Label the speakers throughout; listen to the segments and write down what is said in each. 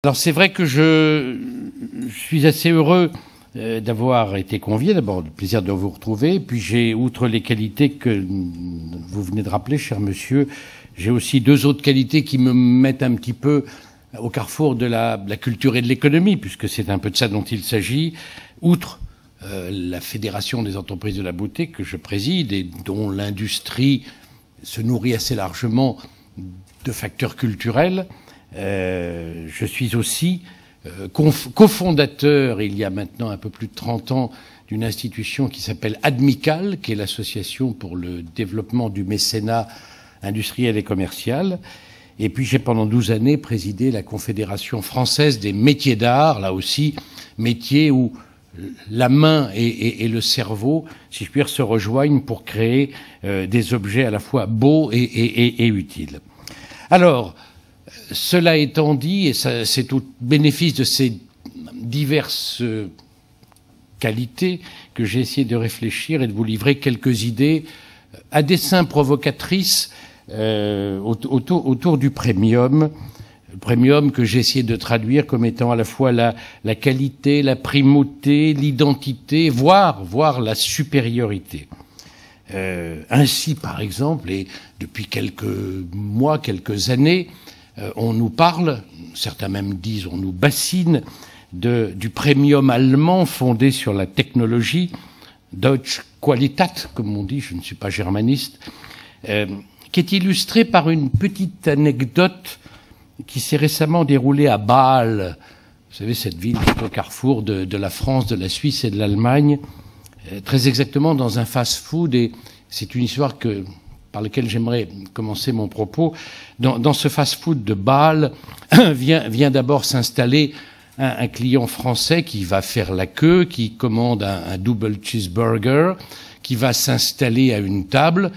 Speaker 1: Alors c'est vrai que je suis assez heureux d'avoir été convié. D'abord, le plaisir de vous retrouver. Puis j'ai, outre les qualités que vous venez de rappeler, cher monsieur, j'ai aussi deux autres qualités qui me mettent un petit peu au carrefour de la culture et de l'économie, puisque c'est un peu de ça dont il s'agit. Outre la Fédération des entreprises de la beauté que je préside et dont l'industrie se nourrit assez largement de facteurs culturels, je suis aussi cofondateur, il y a maintenant un peu plus de 30 ans, d'une institution qui s'appelle Admical, qui est l'association pour le développement du mécénat industriel et commercial. Et puis j'ai pendant 12 années présidé la Confédération française des métiers d'art, là aussi, métier où la main et le cerveau, si je puis dire, se rejoignent pour créer des objets à la fois beaux et utiles. Alors, cela étant dit, et c'est au bénéfice de ces diverses qualités que j'ai essayé de réfléchir et de vous livrer quelques idées à dessein provocatrices autour du premium. Le premium que j'ai essayé de traduire comme étant à la fois la qualité, la primauté, l'identité, voire la supériorité. Ainsi, par exemple, et depuis quelques mois, quelques années, on nous parle, certains même disent on nous bassine, du premium allemand fondé sur la technologie, Deutsche Qualität, comme on dit, je ne suis pas germaniste, qui est illustré par une petite anecdote qui s'est récemment déroulée à Bâle. Vous savez, cette ville qui est au carrefour de la France, de la Suisse et de l'Allemagne, très exactement dans un fast-food, et c'est une histoire par laquelle j'aimerais commencer mon propos. Dans ce fast-food de Bâle vient d'abord s'installer un client français qui va faire la queue, qui commande un double cheeseburger, qui va s'installer à une table,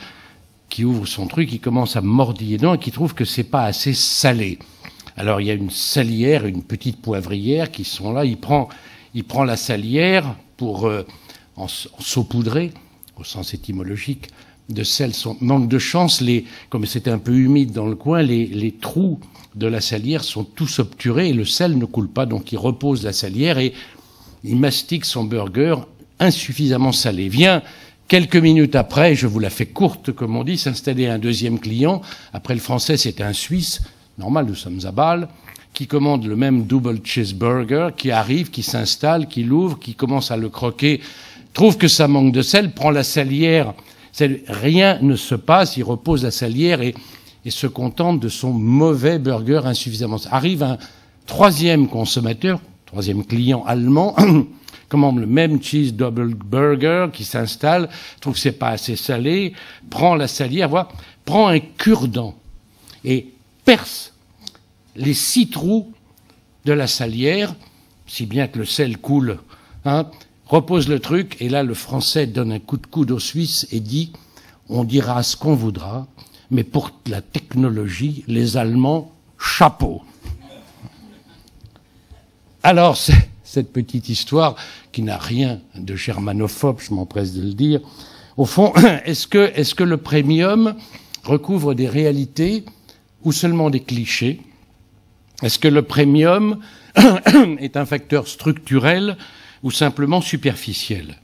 Speaker 1: qui ouvre son truc, qui commence à mordiller dedans et qui trouve que c'est pas assez salé. Alors il y a une salière, une petite poivrière qui sont là. Il prend la salière pour en saupoudrer, au sens étymologique, de sel. Manque de chance, comme c'était un peu humide dans le coin, les trous de la salière sont tous obturés et le sel ne coule pas. Donc il repose la salière et il mastique son burger insuffisamment salé. Vient quelques minutes après, je vous la fais courte, comme on dit, s'installer un deuxième client. Après le français, c'était un Suisse, normal, nous sommes à Bâle, qui commande le même double cheeseburger, qui arrive, qui s'installe, qui l'ouvre, qui commence à le croquer, trouve que ça manque de sel, prend la salière. Rien ne se passe, il repose la salière et se contente de son mauvais burger insuffisamment. Arrive un troisième consommateur, troisième client allemand, commande le même cheese double burger, qui s'installe, trouve que c'est pas assez salé, prend la salière, prend un cure-dent et perce les 6 trous de la salière, si bien que le sel coule, repose le truc, et là, le Français donne un coup de coude au Suisse et dit « On dira ce qu'on voudra, mais pour la technologie, les Allemands, chapeau !» Alors, cette petite histoire, qui n'a rien de germanophobe, je m'empresse de le dire, au fond, est-ce que le premium recouvre des réalités ou seulement des clichés? Est-ce que le premium est un facteur structurel ou simplement superficiel?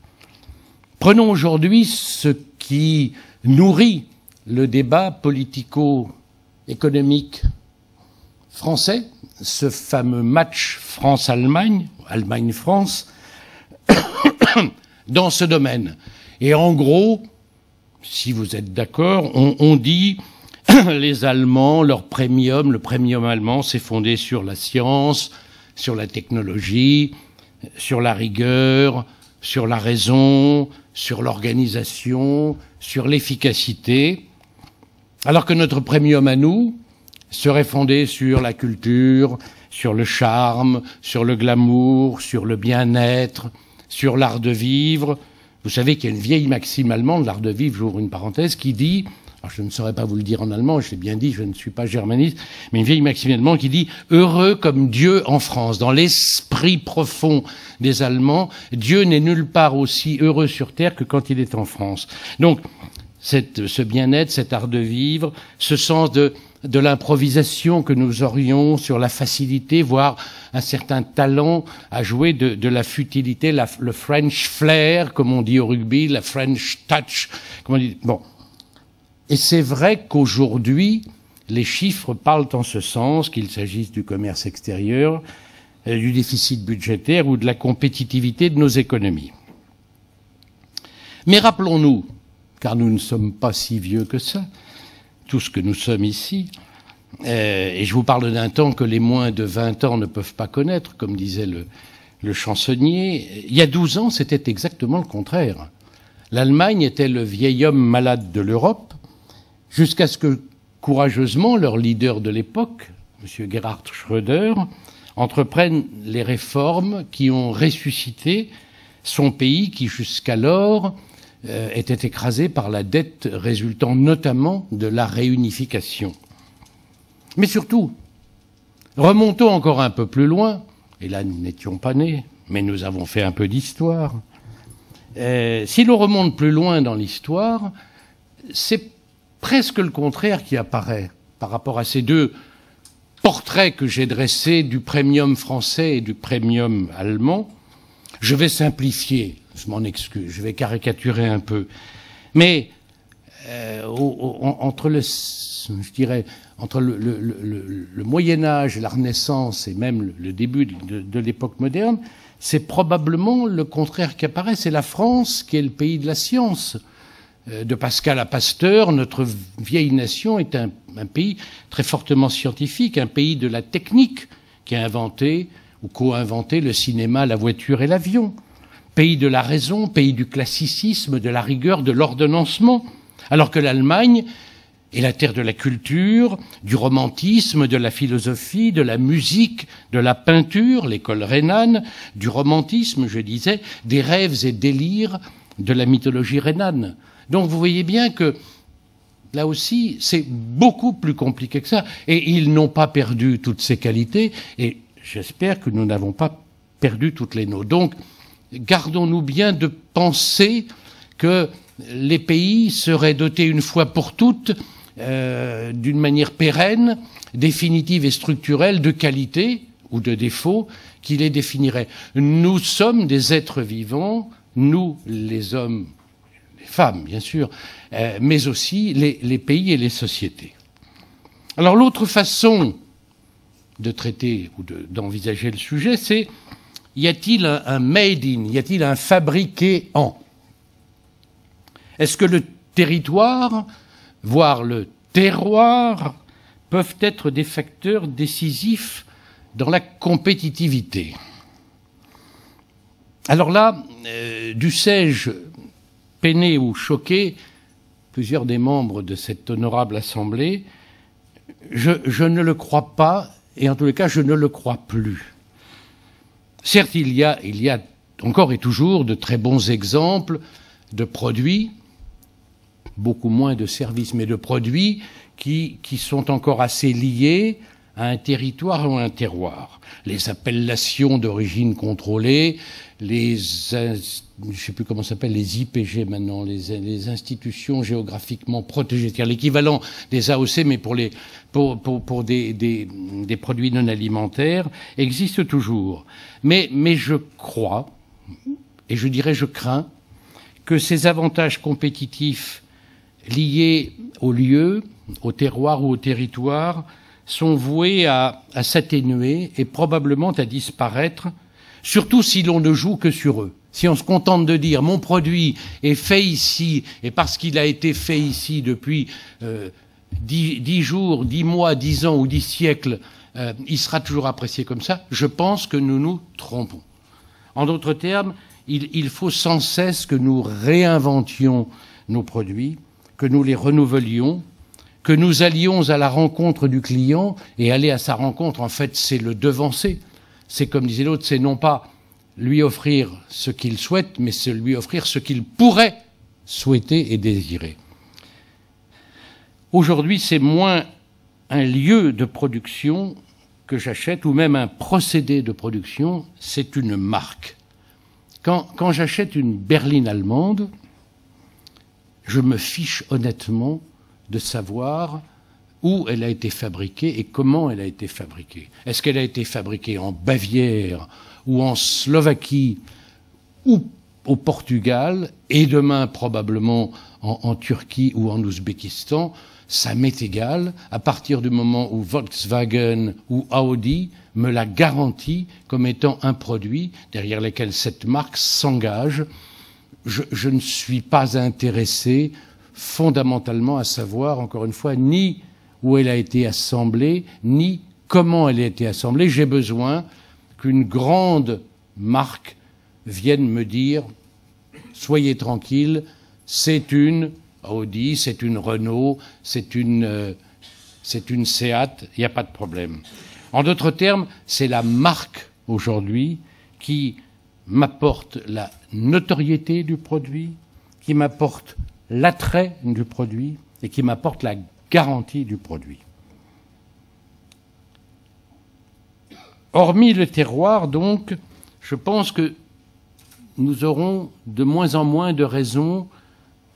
Speaker 1: Prenons aujourd'hui ce qui nourrit le débat politico-économique français, ce fameux match France-Allemagne, Allemagne-France, dans ce domaine. Et en gros, si vous êtes d'accord, on dit les Allemands, leur premium, le premium allemand, c'est fondé sur la science, sur la technologie, sur la rigueur, sur la raison, sur l'organisation, sur l'efficacité, alors que notre premium à nous serait fondé sur la culture, sur le charme, sur le glamour, sur le bien-être, sur l'art de vivre. Vous savez qu'il y a une vieille maxime allemande, l'art de vivre, j'ouvre une parenthèse, qui dit, alors je ne saurais pas vous le dire en allemand, je l'ai bien dit, je ne suis pas germaniste, mais une vieille maxime allemande qui dit « Heureux comme Dieu en France ». Dans l'esprit profond des Allemands, Dieu n'est nulle part aussi heureux sur terre que quand il est en France. Donc, ce bien-être, cet art de vivre, ce sens de l'improvisation que nous aurions, sur la facilité, voire un certain talent à jouer de la futilité, le French flair, comme on dit au rugby, la French touch, comme on dit. Bon. Et c'est vrai qu'aujourd'hui, les chiffres parlent en ce sens, qu'il s'agisse du commerce extérieur, du déficit budgétaire ou de la compétitivité de nos économies. Mais rappelons-nous, car nous ne sommes pas si vieux que ça, tout ce que nous sommes ici, et je vous parle d'un temps que les moins de 20 ans ne peuvent pas connaître, comme disait le chansonnier. Il y a 12 ans, c'était exactement le contraire. L'Allemagne était le vieil homme malade de l'Europe, jusqu'à ce que, courageusement, leur leader de l'époque, M. Gerhard Schröder, entreprenne les réformes qui ont ressuscité son pays qui, jusqu'alors, était écrasé par la dette résultant notamment de la réunification. Mais surtout, remontons encore un peu plus loin, et là nous n'étions pas nés, mais nous avons fait un peu d'histoire. Si l'on remonte plus loin dans l'histoire, c'est presque le contraire qui apparaît par rapport à ces deux portraits que j'ai dressés du premium français et du premium allemand. Je vais simplifier, je m'en excuse, je vais caricaturer un peu. Mais entre le Moyen-Âge et la Renaissance et même le début de l'époque moderne, c'est probablement le contraire qui apparaît. C'est la France qui est le pays de la science. De Pascal à Pasteur, notre vieille nation est un pays très fortement scientifique, un pays de la technique qui a inventé ou co-inventé le cinéma, la voiture et l'avion. Pays de la raison, pays du classicisme, de la rigueur, de l'ordonnancement. Alors que l'Allemagne est la terre de la culture, du romantisme, de la philosophie, de la musique, de la peinture, l'école rhénane, du romantisme, je disais, des rêves et délires de la mythologie rhénane. Donc vous voyez bien que, là aussi, c'est beaucoup plus compliqué que ça. Et ils n'ont pas perdu toutes ces qualités, et j'espère que nous n'avons pas perdu toutes les nôtres. Donc, gardons-nous bien de penser que les pays seraient dotés une fois pour toutes, d'une manière pérenne, définitive et structurelle, de qualités ou de défauts qui les définiraient. Nous sommes des êtres vivants, nous, les hommes, les femmes, bien sûr, mais aussi les pays et les sociétés. Alors l'autre façon de traiter ou d'envisager le sujet, c'est y a-t-il un made in, y a-t-il un fabriqué en? Est-ce que le territoire, voire le terroir, peuvent être des facteurs décisifs dans la compétitivité? Alors là, dussé-je peiner ou choquer plusieurs des membres de cette honorable assemblée, je ne le crois pas, et en tous les cas, je ne le crois plus. Certes, il y a encore et toujours de très bons exemples de produits, beaucoup moins de services, mais de produits qui sont encore assez liés à un territoire ou à un terroir. Les appellations d'origine contrôlée, je ne sais plus comment ça s'appelle, les IPG maintenant, les institutions géographiquement protégées, c'est-à-dire l'équivalent des AOC, mais pour des produits non alimentaires, existent toujours. Mais je crois, et je dirais je crains, que ces avantages compétitifs liés au lieu, au terroir ou au territoire sont voués à s'atténuer et probablement à disparaître, surtout si l'on ne joue que sur eux. Si on se contente de dire « mon produit est fait ici, et parce qu'il a été fait ici depuis 10 jours, 10 mois, 10 ans ou 10 siècles, il sera toujours apprécié comme ça », je pense que nous nous trompons. En d'autres termes, il faut sans cesse que nous réinventions nos produits, que nous les renouvelions, que nous allions à la rencontre du client, et aller à sa rencontre, en fait, c'est le devancer. C'est comme disait l'autre, c'est non pas lui offrir ce qu'il souhaite, mais c'est lui offrir ce qu'il pourrait souhaiter et désirer. Aujourd'hui, c'est moins un lieu de production que j'achète, ou même un procédé de production, c'est une marque. Quand j'achète une berline allemande, je me fiche honnêtement de savoir où elle a été fabriquée et comment elle a été fabriquée. Est-ce qu'elle a été fabriquée en Bavière ou en Slovaquie ou au Portugal et demain probablement en Turquie ou en Ouzbékistan? Ça m'est égal à partir du moment où Volkswagen ou Audi me la garantit comme étant un produit derrière lequel cette marque s'engage. Je ne suis pas intéressé fondamentalement à savoir, encore une fois, ni où elle a été assemblée, ni comment elle a été assemblée. J'ai besoin qu'une grande marque vienne me dire « Soyez tranquille, c'est une Audi, c'est une Renault, c'est une Seat, il n'y a pas de problème. » En d'autres termes, c'est la marque aujourd'hui qui m'apporte la notoriété du produit, qui m'apporte l'attrait du produit et qui m'apporte la garantie du produit. Hormis le terroir, donc, je pense que nous aurons de moins en moins de raisons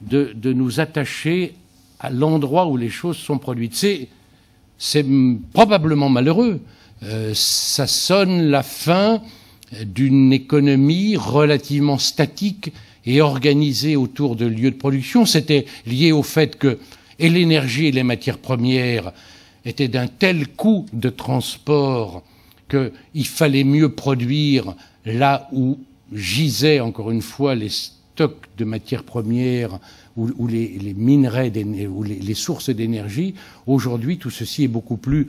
Speaker 1: de nous attacher à l'endroit où les choses sont produites. C'est probablement malheureux. Ça sonne la fin d'une économie relativement statique et organisée autour de lieux de production. C'était lié au fait que et l'énergie et les matières premières étaient d'un tel coût de transport qu'il fallait mieux produire là où gisaient, encore une fois, les stocks de matières premières ou les minerais, ou les sources d'énergie. Aujourd'hui, tout ceci est beaucoup plus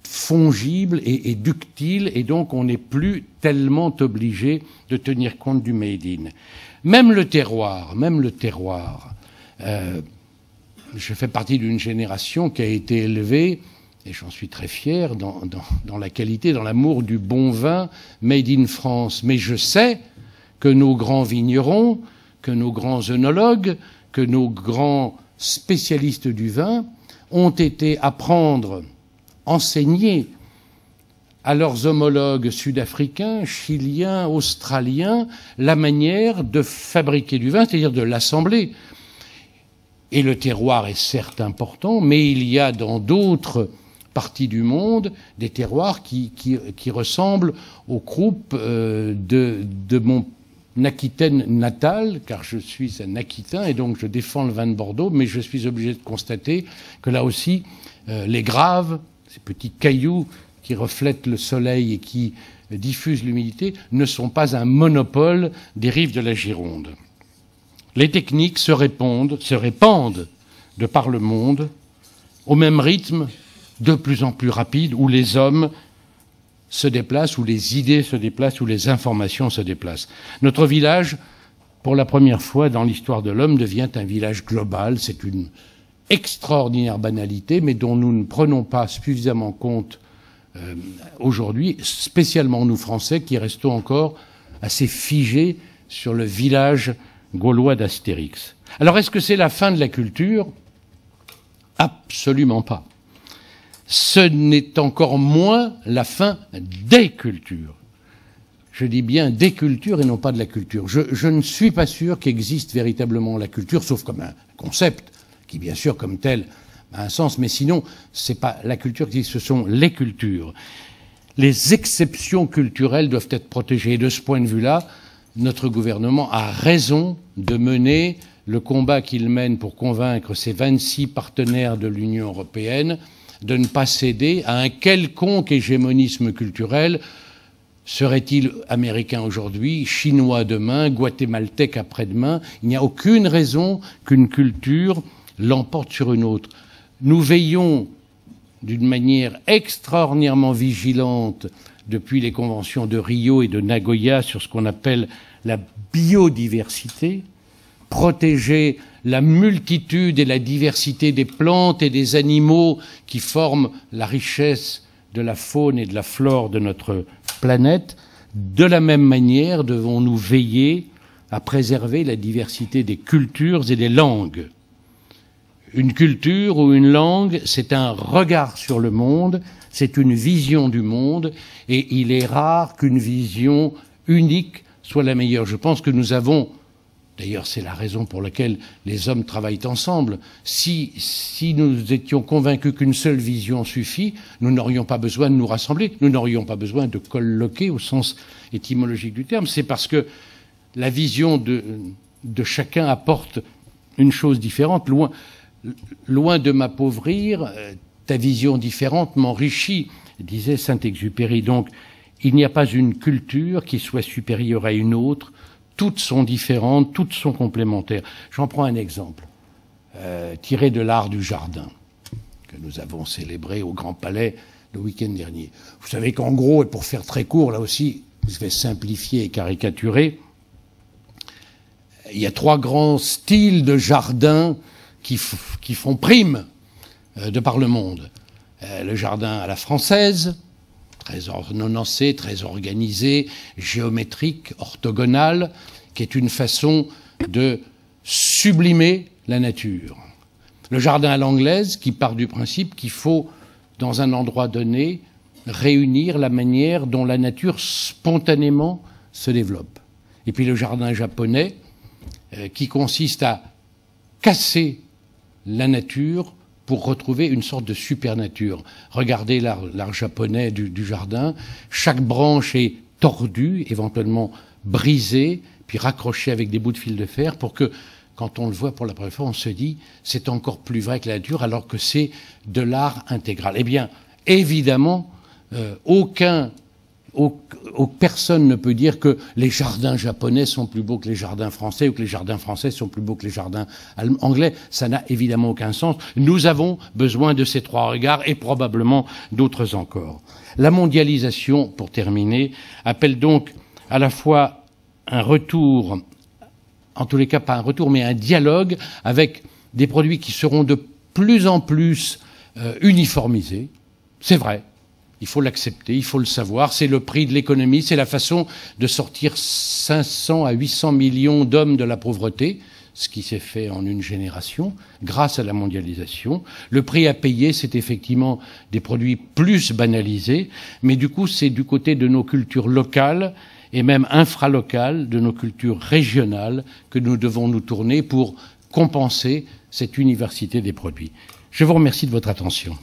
Speaker 1: fongible et ductile, et donc on n'est plus tellement obligé de tenir compte du made in. Même le terroir, je fais partie d'une génération qui a été élevée, et j'en suis très fier, dans la qualité, dans l'amour du bon vin made in France. Mais je sais que nos grands vignerons, que nos grands œnologues, que nos grands spécialistes du vin ont été apprendre, enseigner à leurs homologues sud-africains, chiliens, australiens, la manière de fabriquer du vin, c'est-à-dire de l'assembler. Et le terroir est certes important, mais il y a dans d'autres parties du monde des terroirs qui ressemblent aux croupes de mon Aquitaine natale, car je suis un Aquitain et donc je défends le vin de Bordeaux, mais je suis obligé de constater que là aussi, les graves, ces petits cailloux qui reflètent le soleil et qui diffusent l'humidité, ne sont pas un monopole des rives de la Gironde. Les techniques se répandent de par le monde au même rythme, de plus en plus rapide, où les hommes se déplacent, où les idées se déplacent, où les informations se déplacent. Notre village, pour la première fois dans l'histoire de l'homme, devient un village global. C'est une extraordinaire banalité, mais dont nous ne prenons pas suffisamment compte aujourd'hui, spécialement nous Français, qui restons encore assez figés sur le village gaulois d'Astérix. Alors, est-ce que c'est la fin de la culture? Absolument pas. Ce n'est encore moins la fin des cultures. Je dis bien des cultures et non pas de la culture. Je ne suis pas sûr qu'existe véritablement la culture, sauf comme un concept, qui bien sûr comme tel a un sens, mais sinon, c'est pas la culture qui existe, ce sont les cultures. Les exceptions culturelles doivent être protégées. Et de ce point de vue-là, notre gouvernement a raison de mener le combat qu'il mène pour convaincre ses 26 partenaires de l'Union européenne de ne pas céder à un quelconque hégémonisme culturel. Serait-il américain aujourd'hui, chinois demain, guatémaltèque après-demain? Il n'y a aucune raison qu'une culture l'emporte sur une autre. Nous veillons d'une manière extraordinairement vigilante depuis les conventions de Rio et de Nagoya sur ce qu'on appelle la biodiversité, protéger la multitude et la diversité des plantes et des animaux qui forment la richesse de la faune et de la flore de notre planète. De la même manière, devons-nous veiller à préserver la diversité des cultures et des langues. Une culture ou une langue, c'est un regard sur le monde, c'est une vision du monde, et il est rare qu'une vision unique soit la meilleure. Je pense que nous avons D'ailleurs, c'est la raison pour laquelle les hommes travaillent ensemble. Si nous étions convaincus qu'une seule vision suffit, nous n'aurions pas besoin de nous rassembler, nous n'aurions pas besoin de colloquer au sens étymologique du terme. C'est parce que la vision de chacun apporte une chose différente. Loin de m'appauvrir, ta vision différente m'enrichit, disait Saint-Exupéry. Donc, il n'y a pas une culture qui soit supérieure à une autre. Toutes sont différentes, toutes sont complémentaires. J'en prends un exemple, tiré de l'art du jardin, que nous avons célébré au Grand Palais le week-end dernier. Vous savez qu'en gros, et pour faire très court, là aussi, je vais simplifier et caricaturer, il y a 3 grands styles de jardin qui font prime de par le monde. Le jardin à la française, très ordonnancé, très organisé, géométrique, orthogonal, qui est une façon de sublimer la nature. Le jardin à l'anglaise, qui part du principe qu'il faut, dans un endroit donné, réunir la manière dont la nature spontanément se développe. Et puis le jardin japonais, qui consiste à casser la nature pour retrouver une sorte de supernature. Regardez l'art japonais du jardin. Chaque branche est tordue, éventuellement brisée, puis raccrochée avec des bouts de fil de fer pour que, quand on le voit pour la première fois, on se dit c'est encore plus vrai que la nature alors que c'est de l'art intégral. Eh bien, évidemment, personne ne peut dire que les jardins japonais sont plus beaux que les jardins français ou que les jardins français sont plus beaux que les jardins anglais. Ça n'a évidemment aucun sens. Nous avons besoin de ces 3 regards et probablement d'autres encore. La mondialisation, pour terminer, appelle donc à la fois un retour, en tous les cas pas un retour, mais un dialogue avec des produits qui seront de plus en plus uniformisés. C'est vrai. Il faut l'accepter, il faut le savoir. C'est le prix de l'économie, c'est la façon de sortir 500 à 800 millions d'hommes de la pauvreté, ce qui s'est fait en une génération, grâce à la mondialisation. Le prix à payer, c'est effectivement des produits plus banalisés, mais du coup, c'est du côté de nos cultures locales et même infralocales, de nos cultures régionales, que nous devons nous tourner pour compenser cette université des produits. Je vous remercie de votre attention.